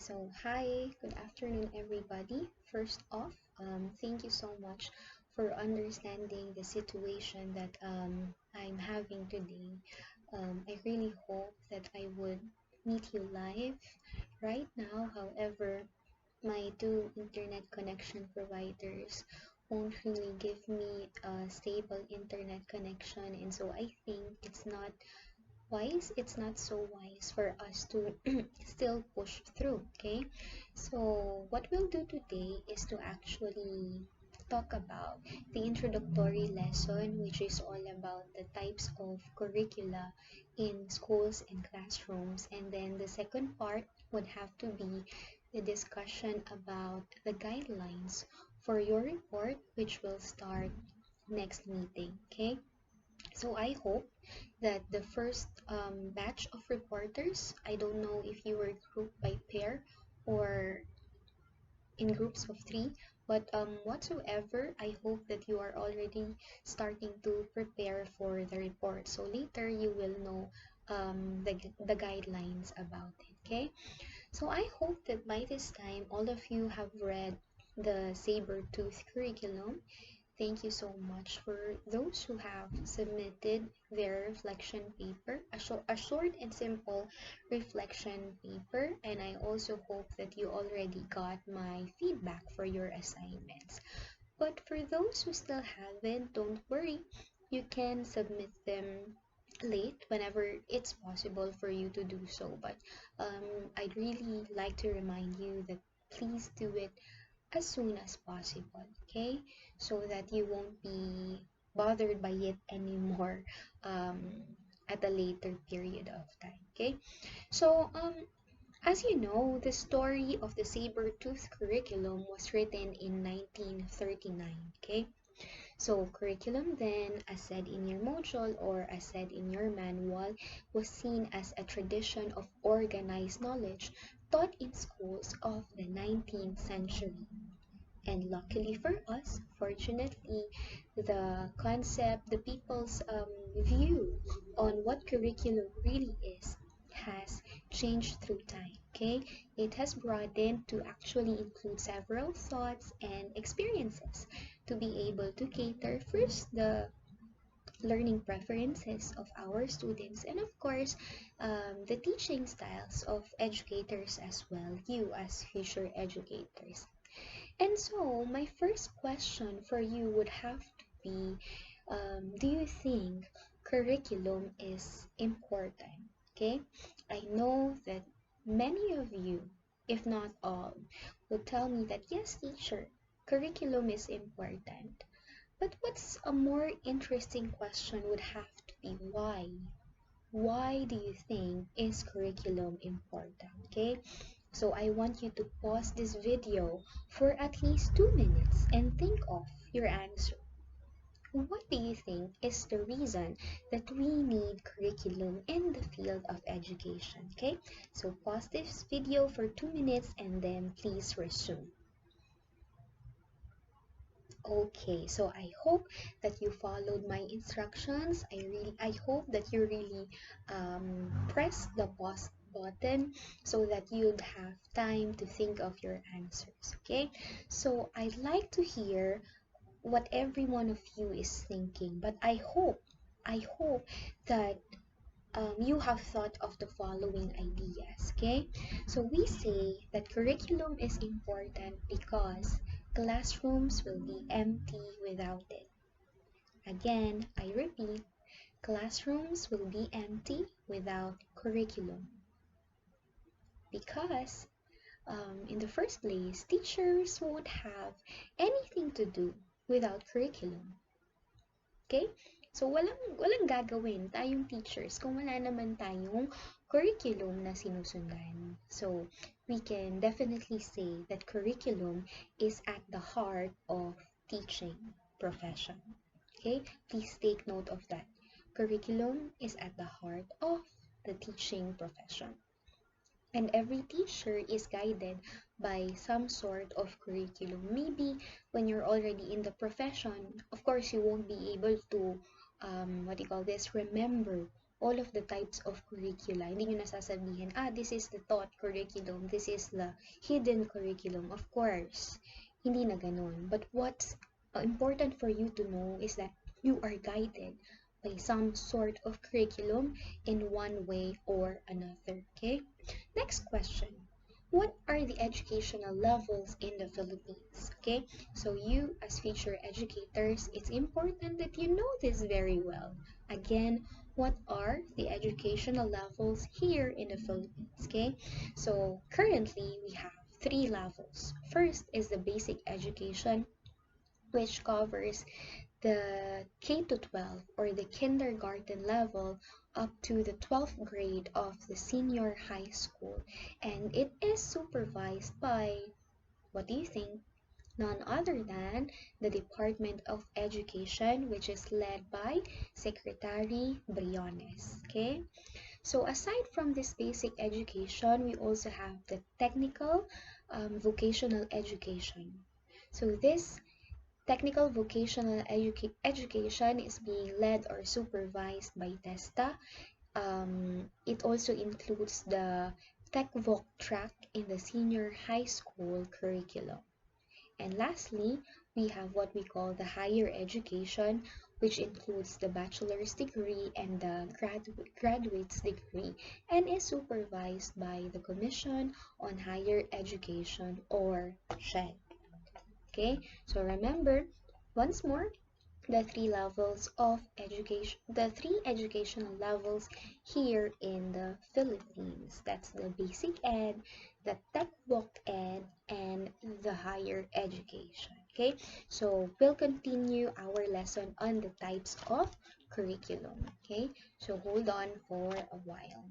Hi, good afternoon, everybody. First off, thank you so much for understanding the situation that I'm having today. I really hope that I would meet you live right now. However, my two internet connection providers won't really give me a stable internet connection, and so I think it's not so wise for us to still push through. Okay, so what we'll do today is to actually talk about the introductory lesson, which is all about the types of curricula in schools and classrooms, and then the second part would have to be the discussion about the guidelines for your report, which will start next meeting. Okay, so I hope that the first batch of reporters, I don't know if you were grouped by pair or in groups of three, but whatsoever, I hope that you are already starting to prepare for the report. So later you will know the guidelines about it. Okay, so I hope that by this time all of you have read the saber-tooth curriculum. Thank you so much for those who have submitted their reflection paper, a short and simple reflection paper, and I also hope that you already got my feedback for your assignments. But for those who still haven't, don't worry, you can submit them late whenever it's possible for you to do so. But I'd really like to remind you that please do it as soon as possible, okay? So that you won't be bothered by it anymore um, at a later period of time, okay? So, as you know, the story of the saber-tooth curriculum was written in 1939, okay? So, curriculum then, as said in your module or as said in your manual, was seen as a tradition of organized knowledge taught in schools of the 19th century. And luckily for us, fortunately, the concept, the people's view on what curriculum really is has changed through time. Okay, it has broadened to actually include several thoughts and experiences to be able to cater first the learning preferences of our students, and of course the teaching styles of educators as well, you as future educators. And so, my first question for you would have to be, do you think curriculum is important? Okay, I know that many of you, if not all, will tell me that yes, teacher, curriculum is important. But what's a more interesting question would have to be why? Why do you think is curriculum important? Okay, so I want you to pause this video for at least 2 minutes and think of your answer. What do you think is the reason that we need curriculum in the field of education? Okay, so pause this video for 2 minutes and then please resume. Okay, so I hope that you followed my instructions. I hope that you really press the pause button so that you'd have time to think of your answers. Okay, so I'd like to hear what every one of you is thinking, but I hope that you have thought of the following ideas, okay? So we say that curriculum is important because classrooms will be empty without it. Again, I repeat, classrooms will be empty without curriculum because in the first place, teachers won't have anything to do without curriculum. Okay? So, walang gagawin tayong teachers kung wala naman tayong curriculum na sinusundan. So, we can definitely say that curriculum is at the heart of teaching profession. Okay? Please take note of that. Curriculum is at the heart of the teaching profession. And every teacher is guided by some sort of curriculum. Maybe when you're already in the profession, of course, you won't be able to, remember all of the types of curricula. Hindi nyo nasasabihin, this is the taught curriculum, this is the hidden curriculum. Of course, hindi na ganun. But what's important for you to know is that you are guided by some sort of curriculum in one way or another. Okay? Next question. What are the educational levels in the Philippines? Okay, so you as future educators, it's important that you know this very well. Again, what are the educational levels here in the Philippines? Okay, so currently we have three levels. First is the basic education, which covers the K to 12 or the kindergarten level up to the 12th grade of the senior high school, and it is supervised by, what do you think? None other than the Department of Education, which is led by Secretary Briones. Okay, so aside from this basic education, we also have the technical vocational education. So this technical vocational education is being led or supervised by TESTA. It also includes the Tech Voc track in the senior high school curriculum. And lastly, we have what we call the higher education, which includes the bachelor's degree and the graduate's degree, and is supervised by the Commission on Higher Education, or SHED. Okay, so remember, once more, the three levels of education, the three educational levels here in the Philippines. That's the basic ed, the tech voc ed, and the higher education. Okay, so we'll continue our lesson on the types of curriculum. Okay, so hold on for a while.